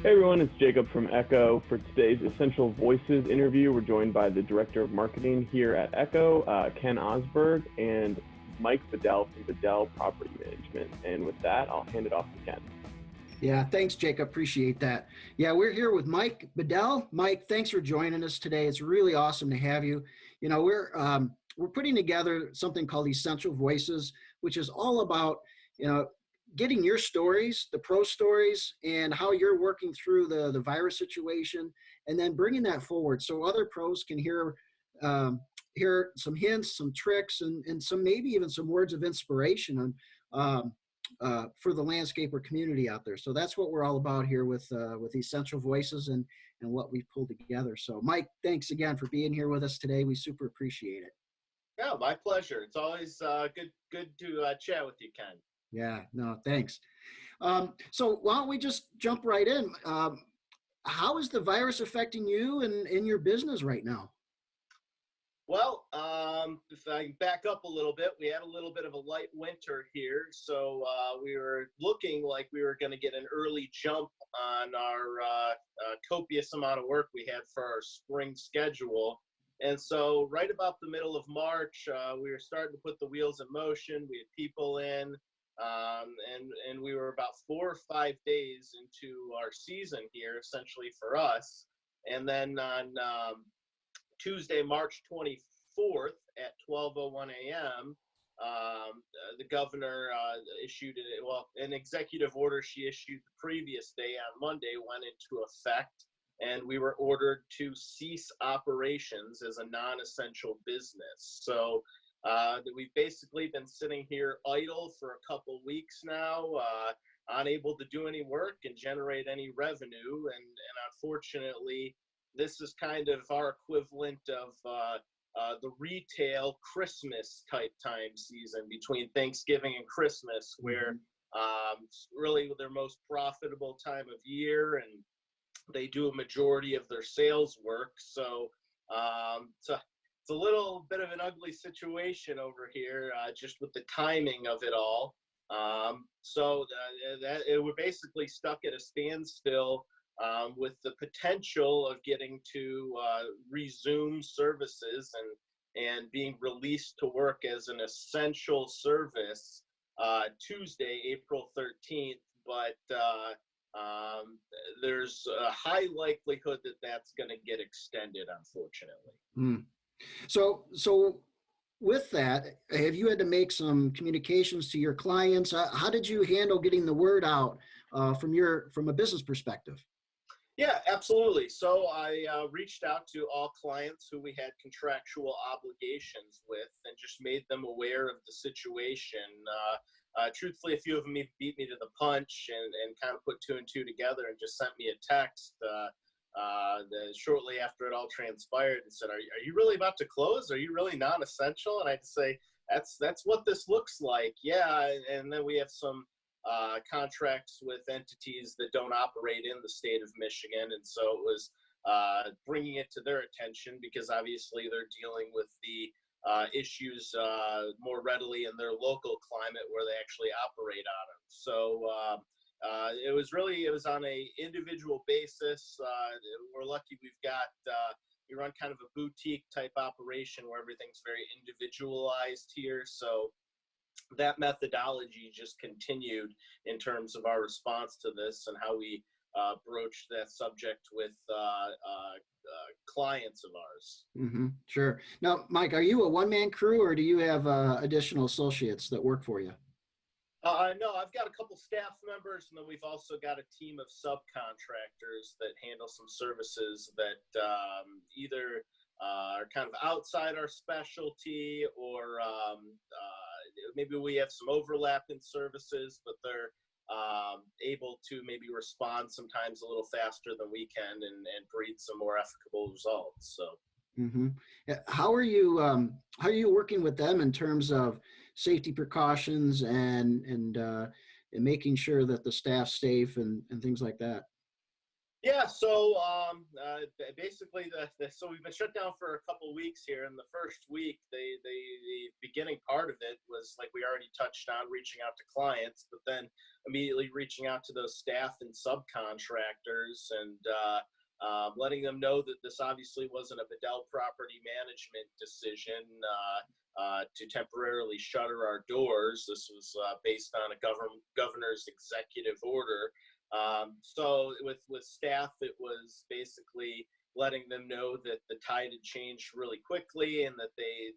Hey everyone, it's Jacob from Echo. For today's Essential Voices interview, we're joined by the Director of Marketing here at Echo, Ken Osberg, and Mike Bedell from Bedell Property Management. And with that, I'll hand it off to Ken. Yeah, thanks, Jacob. Appreciate that. Yeah, we're here with Mike Bedell. Mike, thanks for joining us today. It's really awesome to have you. You know, we're putting together something called Essential Voices, which is all about, getting your stories, the pro stories, and how you're working through the virus situation, and then bringing that forward so other pros can hear some hints, some tricks, and some maybe even some words of inspiration on for the landscaper community out there. So that's what we're all about here with Essential Voices and what we've pulled together. So Mike, thanks again for being here with us today. We super appreciate it. Yeah, my pleasure. It's always good to chat with you, Ken. Yeah, no, thanks. So why don't we just jump right in? How is the virus affecting you and in your business right now? Well, if I back up a little bit, we had a little bit of a light winter here, so we were looking like we were going to get an early jump on our copious amount of work we had for our spring schedule. And so right about the middle of March, we were starting to put the wheels in motion. We had people in, and we were about 4 or 5 days into our season here, essentially for us. And then on Tuesday, March 24th at 12:01 a.m., the governor issued an executive order she issued the previous day on Monday went into effect, and we were ordered to cease operations as a non-essential business. So we've basically been sitting here idle for a couple weeks now, unable to do any work and generate any revenue, and unfortunately, this is kind of our equivalent of the retail Christmas type time season between Thanksgiving and Christmas, where it's really their most profitable time of year, and they do a majority of their sales work. So it's a little bit of an ugly situation over here, just with the timing of it all. We're basically stuck at a standstill. With the potential of getting to resume services and being released to work as an essential service Tuesday, April 13th, but there's a high likelihood that that's going to get extended, unfortunately. So with that, have you had to make some communications to your clients? How did you handle getting the word out from a business perspective? Yeah, absolutely. So I reached out to all clients who we had contractual obligations with and just made them aware of the situation. Truthfully, a few of them beat me to the punch and kind of put 2 and 2 together and just sent me a text shortly after it all transpired and said, are you really about to close? Are you really non-essential? And I'd say, that's what this looks like. Yeah, and then we have some contracts with entities that don't operate in the state of Michigan, and so it was bringing it to their attention because obviously they're dealing with the issues more readily in their local climate where they actually operate out of. So it was on a individual basis. We're lucky we run kind of a boutique type operation where everything's very individualized here. So that methodology just continued in terms of our response to this and how we broached that subject with clients of ours. Mm-hmm. Sure. Now, Mike, are you a one-man crew or do you have additional associates that work for you? No, I've got a couple staff members, and then we've also got a team of subcontractors that handle some services that either are kind of outside our specialty or maybe we have some overlap in services, but they're able to maybe respond sometimes a little faster than we can and breed some more efficable results. So. Mm-hmm. How are you working with them in terms of safety precautions and making sure that the staff's safe and things like that? Yeah, so basically, so we've been shut down for a couple weeks here. And the first week, the beginning part of it was like we already touched on reaching out to clients, but then immediately reaching out to those staff and subcontractors and letting them know that this obviously wasn't a Bedell Property Management decision to temporarily shutter our doors. This was based on a governor's executive order. So with staff, it was basically letting them know that the tide had changed really quickly and that they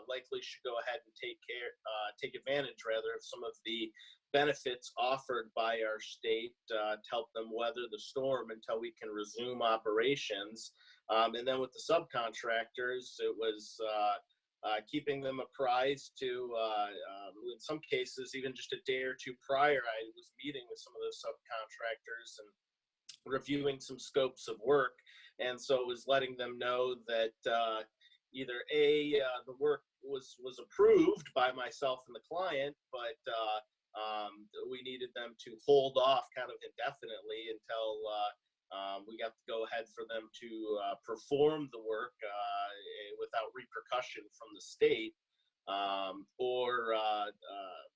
likely should go ahead and take advantage rather of some of the benefits offered by our state to help them weather the storm until we can resume operations. And then with the subcontractors, it was keeping them apprised to, in some cases, even just a day or two prior, I was meeting with some of those subcontractors and reviewing some scopes of work. And so it was letting them know that either the work was approved by myself and the client, but we needed them to hold off kind of indefinitely until we got the go ahead for them to perform the work without repercussion from the state, or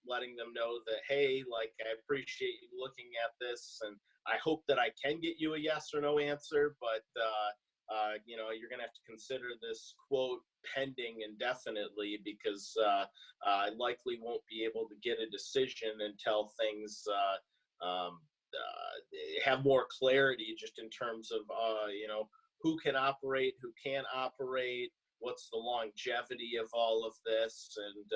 letting them know that, hey, like, I appreciate you looking at this, and I hope that I can get you a yes or no answer, but you know, you're going to have to consider this quote pending indefinitely because I likely won't be able to get a decision until things have more clarity just in terms of, you know, who can operate, who can't operate, what's the longevity of all of this, and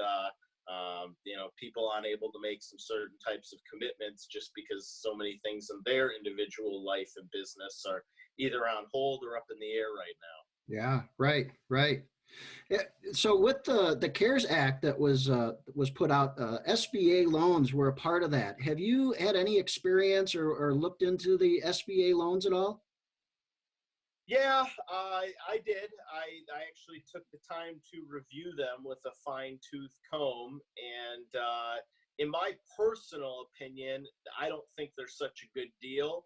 you know, people unable to make some certain types of commitments just because so many things in their individual life and business are either on hold or up in the air right now. Yeah, right, right. Yeah, so with the CARES Act that was put out, SBA loans were a part of that. Have you had any experience or looked into the SBA loans at all? Yeah, I did. I actually took the time to review them with a fine-tooth comb, and in my personal opinion, I don't think they're such a good deal.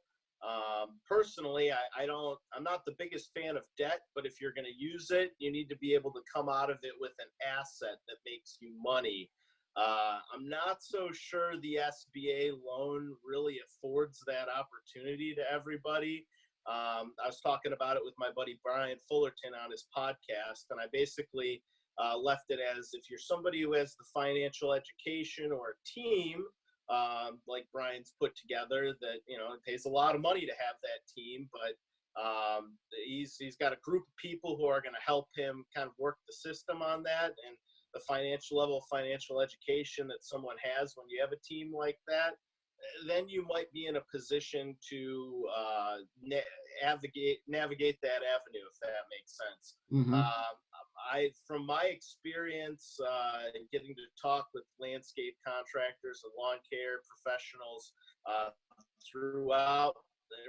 Personally, I'm not the biggest fan of debt, but if you're going to use it, you need to be able to come out of it with an asset that makes you money. I'm not so sure the SBA loan really affords that opportunity to everybody. I was talking about it with my buddy Brian Fullerton on his podcast, and I basically left it as, if you're somebody who has the financial education or a team like Brian's put together, that, you know, it pays a lot of money to have that team, but he's got a group of people who are going to help him kind of work the system on that, and the financial level of financial education that someone has when you have a team like that, then you might be in a position to navigate that avenue, if that makes sense. Mm-hmm. From my experience, getting to talk with landscape contractors and lawn care professionals throughout,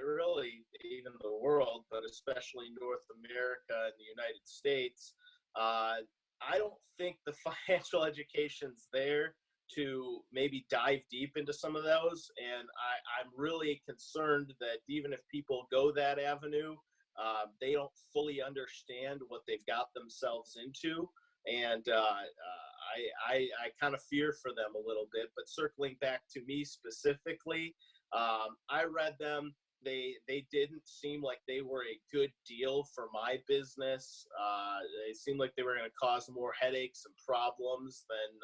really even the world, but especially North America and the United States, I don't think the financial education's there to maybe dive deep into some of those. And I'm really concerned that even if people go that avenue, they don't fully understand what they've got themselves into. And I kind of fear for them a little bit. But circling back to me specifically, I read them. They didn't seem like they were a good deal for my business. They seemed like they were going to cause more headaches and problems than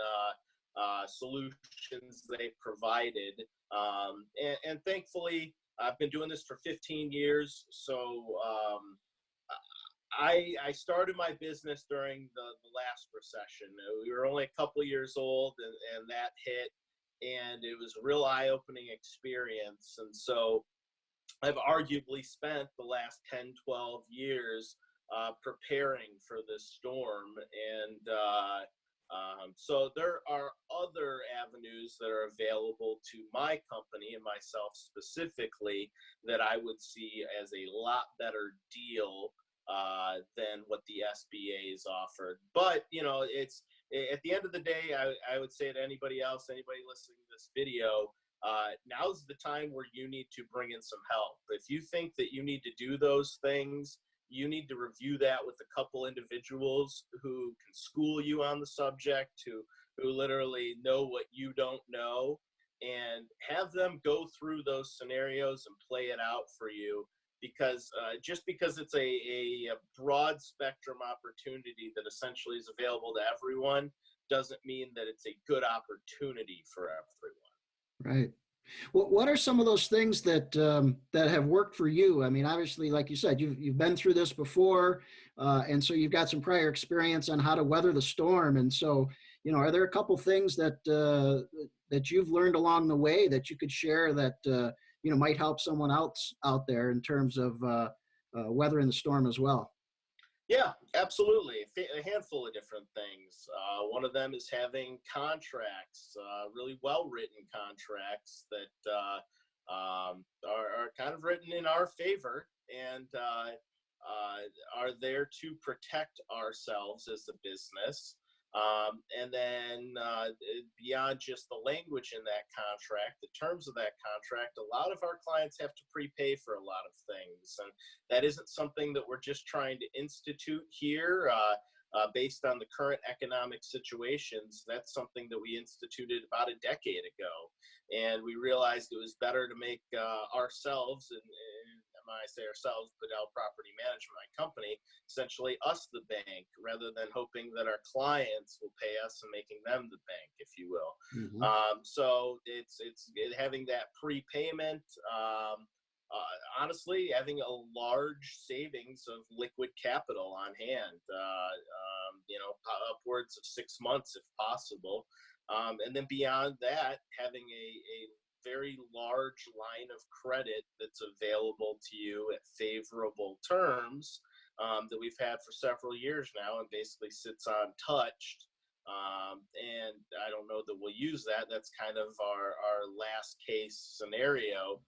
solutions they provided. And thankfully, I've been doing this for 15 years. So I started my business during the last recession. We were only a couple years old, and that hit, and it was a real eye-opening experience. And so I've arguably spent the last 10, 12 years preparing for this storm. And so there are other avenues that are available to my company and myself specifically that I would see as a lot better deal than what the SBA is offered. But, you know, it's at the end of the day, I would say to anybody else, anybody listening to this video, now's the time where you need to bring in some help. If you think that you need to do those things, you need to review that with a couple individuals who can school you on the subject, who literally know what you don't know, and have them go through those scenarios and play it out for you. Because just because it's a broad spectrum opportunity that essentially is available to everyone doesn't mean that it's a good opportunity for everyone. Right. Well, what are some of those things that that have worked for you? I mean, obviously, like you said, you've been through this before, and so you've got some prior experience on how to weather the storm. And so, are there a couple things that that you've learned along the way that you could share that might help someone else out there in terms of weathering the storm as well? Yeah, absolutely. A handful of different things. One of them is having contracts, really well-written contracts that are kind of written in our favor and are there to protect ourselves as a business. And then beyond just the language in that contract, the terms of that contract, a lot of our clients have to prepay for a lot of things. And that isn't something that we're just trying to institute here based on the current economic situations. That's something that we instituted about a decade ago. And we realized it was better to make ourselves, and when I say ourselves, Bedell Property Management, my company, essentially us the bank, rather than hoping that our clients will pay us and making them the bank, if you will. Mm-hmm. So it's having that prepayment. Honestly, having a large savings of liquid capital on hand, upwards of 6 months if possible. And then beyond that, having a very large line of credit that's available to you at favorable terms that we've had for several years now and basically sits untouched. And I don't know that we'll use that. That's kind of our last case scenario.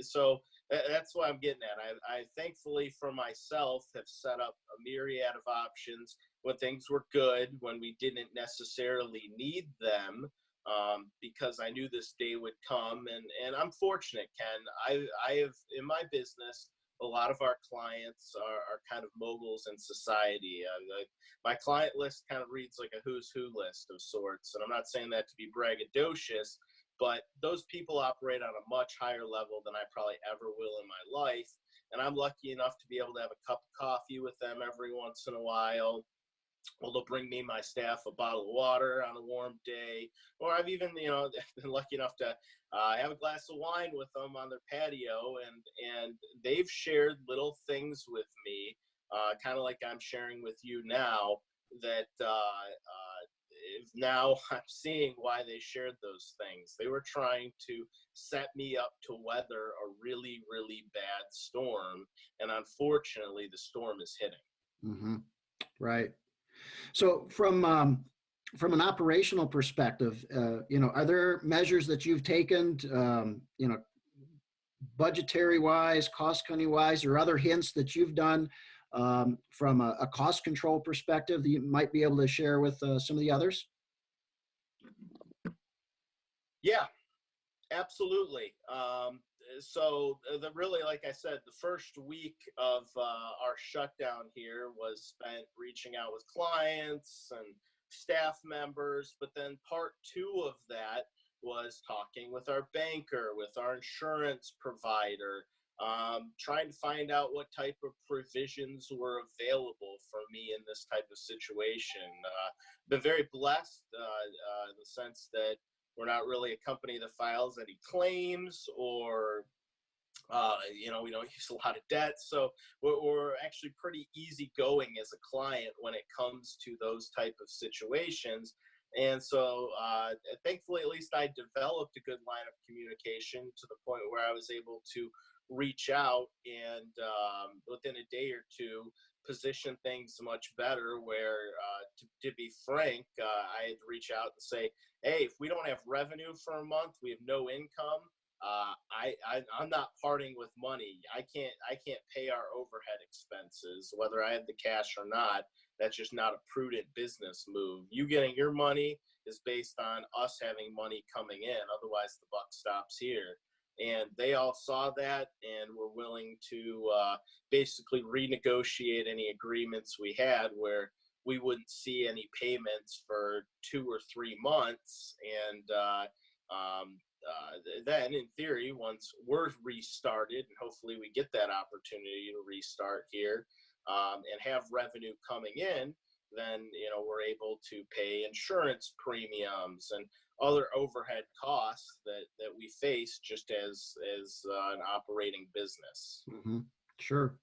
So that's what I'm getting at. I thankfully for myself have set up a myriad of options when things were good, when we didn't necessarily need them, because I knew this day would come. And I'm fortunate, Ken. I have in my business, a lot of our clients are kind of moguls in society. My client list kind of reads like a who's who list of sorts. And I'm not saying that to be braggadocious, but those people operate on a much higher level than I probably ever will in my life. And I'm lucky enough to be able to have a cup of coffee with them every once in a while. Well, they'll bring me, my staff, a bottle of water on a warm day. Or I've even, been lucky enough to have a glass of wine with them on their patio. And they've shared little things with me, kind of like I'm sharing with you now, that now I'm seeing why they shared those things. They were trying to set me up to weather a really, really bad storm. And unfortunately, the storm is hitting. Mm-hmm. Right. So from an operational perspective, are there measures that you've taken, budgetary wise, cost cutting wise, or other hints that you've done from a cost control perspective that you might be able to share with some of the others? Yeah, absolutely. So really, like I said, the first week of our shutdown here was spent reaching out with clients and staff members. But then part two of that was talking with our banker, with our insurance provider, trying to find out what type of provisions were available for me in this type of situation. Been very blessed in the sense that we're not really a company that files any claims or, we don't use a lot of debt. So we're actually pretty easygoing as a client when it comes to those type of situations. And so thankfully, at least I developed a good line of communication to the point where I was able to reach out and within a day or two, position things much better where, to be frank, I had to reach out and say, hey, if we don't have revenue for a month, we have no income. I'm not parting with money. I can't pay our overhead expenses, whether I have the cash or not. That's just not a prudent business move. You getting your money is based on us having money coming in. Otherwise, the buck stops here. And they all saw that and were willing to basically renegotiate any agreements we had where we wouldn't see any payments for 2 or 3 months. And then, in theory, once we're restarted, and hopefully we get that opportunity to restart here and have revenue coming in, then we're able to pay insurance premiums and other overhead costs that we face just as an operating business. Mm-hmm. Sure.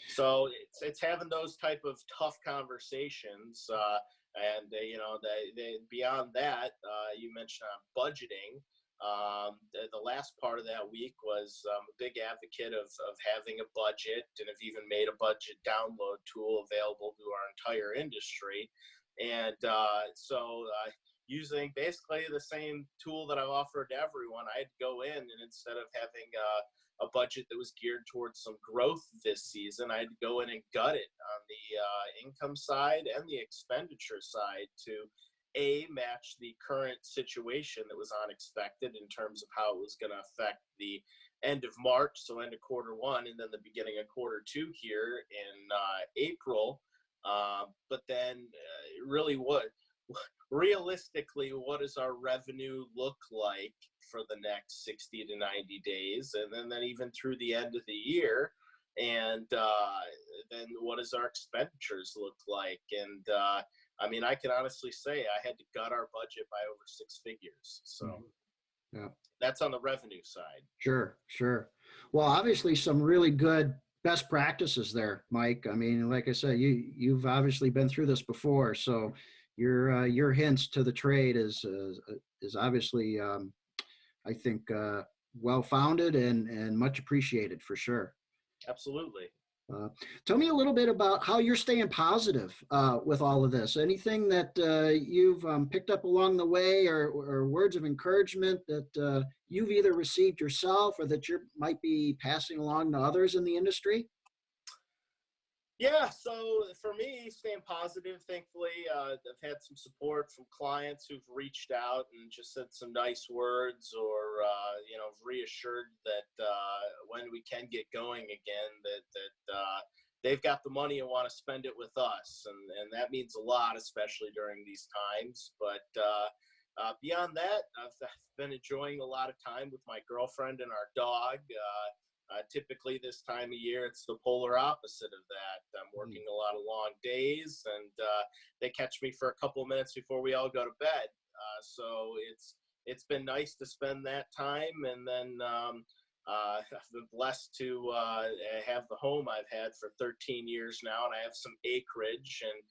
So it's having those type of tough conversations, and beyond that, you mentioned budgeting. The last part of that week was a big advocate of having a budget, and have even made a budget download tool available to our entire industry. And using basically the same tool that I've offered to everyone, I had to go in, and instead of having a budget that was geared towards some growth this season, I had to go in and gut it on the income side and the expenditure side to match the current situation that was unexpected in terms of how it was going to affect the end of March, so end of quarter 1, and then the beginning of quarter 2 here in April. But then really realistically, what does our revenue look like for the next 60 to 90 days? And then even through the end of the year. And then what does our expenditures look like? And I can honestly say I had to gut our budget by over 6 figures. So yeah, that's on the revenue side. Sure. Well, obviously some really good best practices there, Mike. Like I said, you've obviously been through this before, so your hints to the trade is obviously, I think, well-founded and much appreciated for sure. Absolutely. Tell me a little bit about how you're staying positive with all of this. Anything that you've picked up along the way, or words of encouragement that you've either received yourself or that you might be passing along to others in the industry? Yeah, so for me, staying positive, thankfully, I've had some support from clients who've reached out and just said some nice words, or reassured that when we can get going again, that they've got the money and want to spend it with us, and that means a lot, especially during these times. But beyond that, I've been enjoying a lot of time with my girlfriend and our dog. Typically this time of year, it's the polar opposite of that. I'm working a lot of long days, and they catch me for a couple of minutes before we all go to bed. So it's been nice to spend that time. And then I've been blessed to have the home I've had for 13 years now, and I have some acreage. And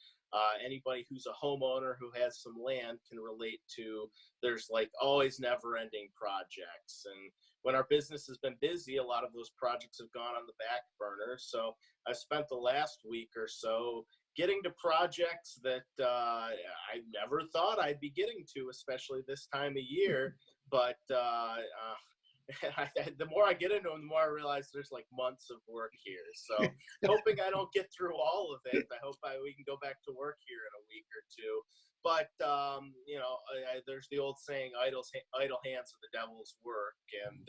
anybody who's a homeowner who has some land can relate to, there's like always never-ending projects. And when our business has been busy, a lot of those projects have gone on the back burner. So I've spent the last week or so getting to projects that I never thought I'd be getting to, especially this time of year. But the more I get into them, the more I realize there's like months of work here. So hoping I don't get through all of it. I hope we can go back to work here in a week or two. But, there's the old saying, idle hands are the devil's work. And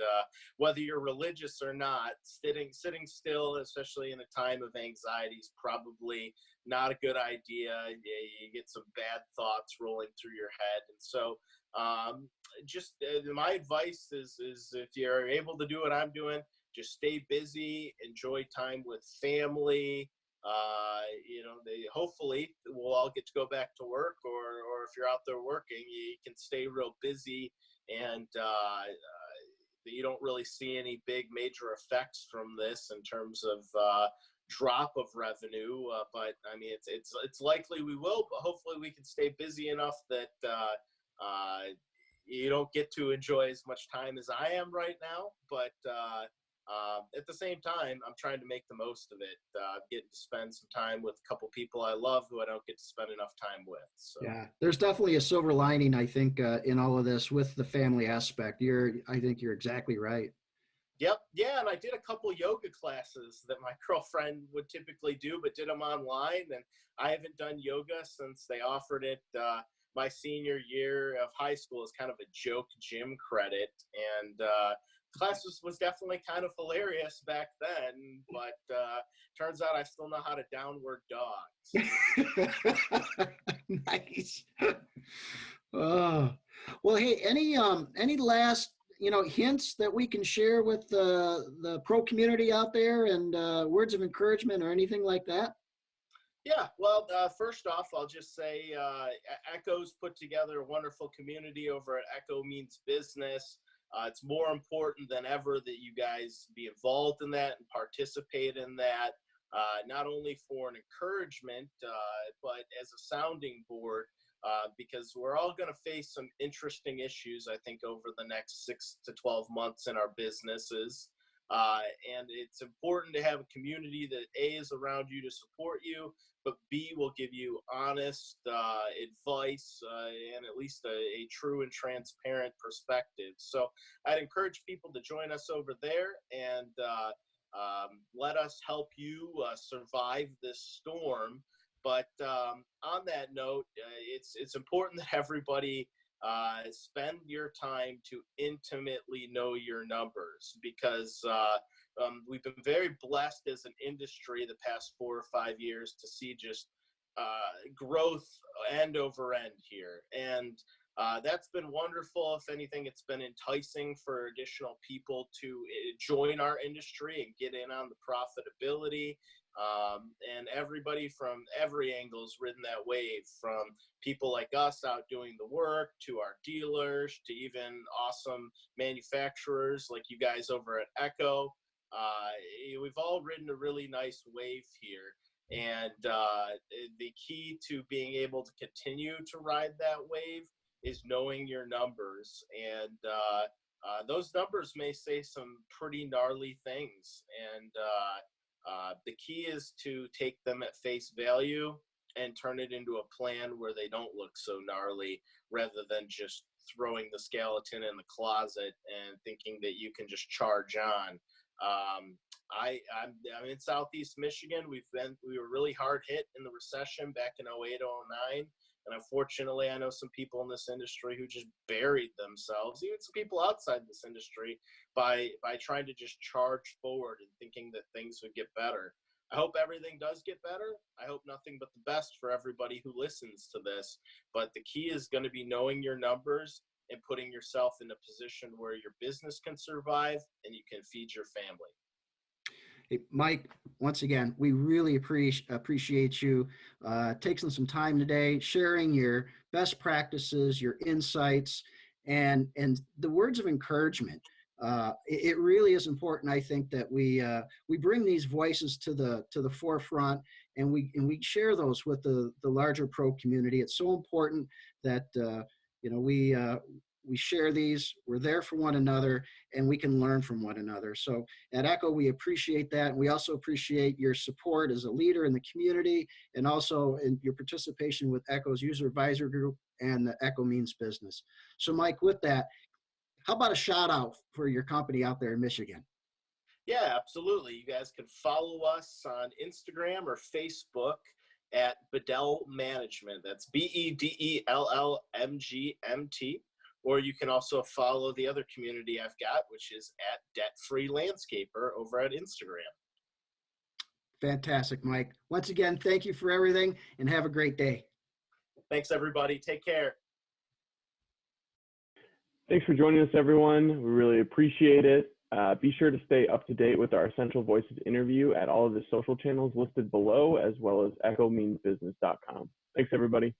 whether you're religious or not, sitting still, especially in a time of anxiety, is probably not a good idea. You get some bad thoughts rolling through your head. And so my advice is if you're able to do what I'm doing, just stay busy, enjoy time with family. Hopefully we'll all get to go back to work, or if you're out there working, you can stay real busy, and you don't really see any big major effects from this in terms of drop of revenue. But it's likely we will, but hopefully we can stay busy enough that you don't get to enjoy as much time as I am right now. But at the same time, I'm trying to make the most of it, getting to spend some time with a couple people I love who I don't get to spend enough time with. So. Yeah, there's definitely a silver lining, I think, in all of this with the family aspect. I think you're exactly right. Yep. Yeah. And I did a couple yoga classes that my girlfriend would typically do, but did them online. And I haven't done yoga since they offered it my senior year of high school as kind of a joke gym credit. And class was definitely kind of hilarious back then, but turns out I still know how to downward dog. Nice. Oh, well, hey, any last, hints that we can share with the pro community out there, and words of encouragement or anything like that? Yeah, well, first off, I'll just say Echo's put together a wonderful community over at Echo Means Business. It's more important than ever that you guys be involved in that and participate in that, not only for an encouragement, but as a sounding board, because we're all going to face some interesting issues, I think, over the next 6 to 12 months in our businesses. And it's important to have a community that A, is around you to support you, but B, will give you honest advice and at least a true and transparent perspective. So I'd encourage people to join us over there and let us help you survive this storm. But on that note, it's important that everybody spend your time to intimately know your numbers, because we've been very blessed as an industry the past 4 or 5 years to see just growth end over end here. And that's been wonderful. If anything, it's been enticing for additional people to join our industry and get in on the profitability. And everybody from every angle has ridden that wave, from people like us out doing the work, to our dealers, to even awesome manufacturers like you guys over at Echo. We've all ridden a really nice wave here. And the key to being able to continue to ride that wave is knowing your numbers. And those numbers may say some pretty gnarly things. And the key is to take them at face value and turn it into a plan where they don't look so gnarly, rather than just throwing the skeleton in the closet and thinking that you can just charge on. I'm in Southeast Michigan. We were really hard hit in the recession back in 08, 09. And unfortunately, I know some people in this industry who just buried themselves, even some people outside this industry, by trying to just charge forward and thinking that things would get better. I hope everything does get better. I hope nothing but the best for everybody who listens to this. But the key is going to be knowing your numbers and putting yourself in a position where your business can survive and you can feed your family. Hey, Mike, once again, we really appreciate you taking some time today, sharing your best practices, your insights, and the words of encouragement. It really is important, I think, that we bring these voices to the forefront, and we share those with the larger pro community. It's so important that we share these, we're there for one another, and we can learn from one another. So at Echo, we appreciate that. And we also appreciate your support as a leader in the community, and also in your participation with Echo's user advisor group and the Echo Means Business. So Mike, with that, how about a shout out for your company out there in Michigan? Yeah, absolutely. You guys can follow us on Instagram or Facebook at Bedell Management. That's BEDELLMGMT. Or you can also follow the other community I've got, which is at Debt Free Landscaper over at Instagram. Fantastic, Mike. Once again, thank you for everything, and have a great day. Thanks, everybody. Take care. Thanks for joining us, everyone. We really appreciate it. Be sure to stay up to date with our Essential Voices interview at all of the social channels listed below, as well as echomeansbusiness.com. Thanks, everybody.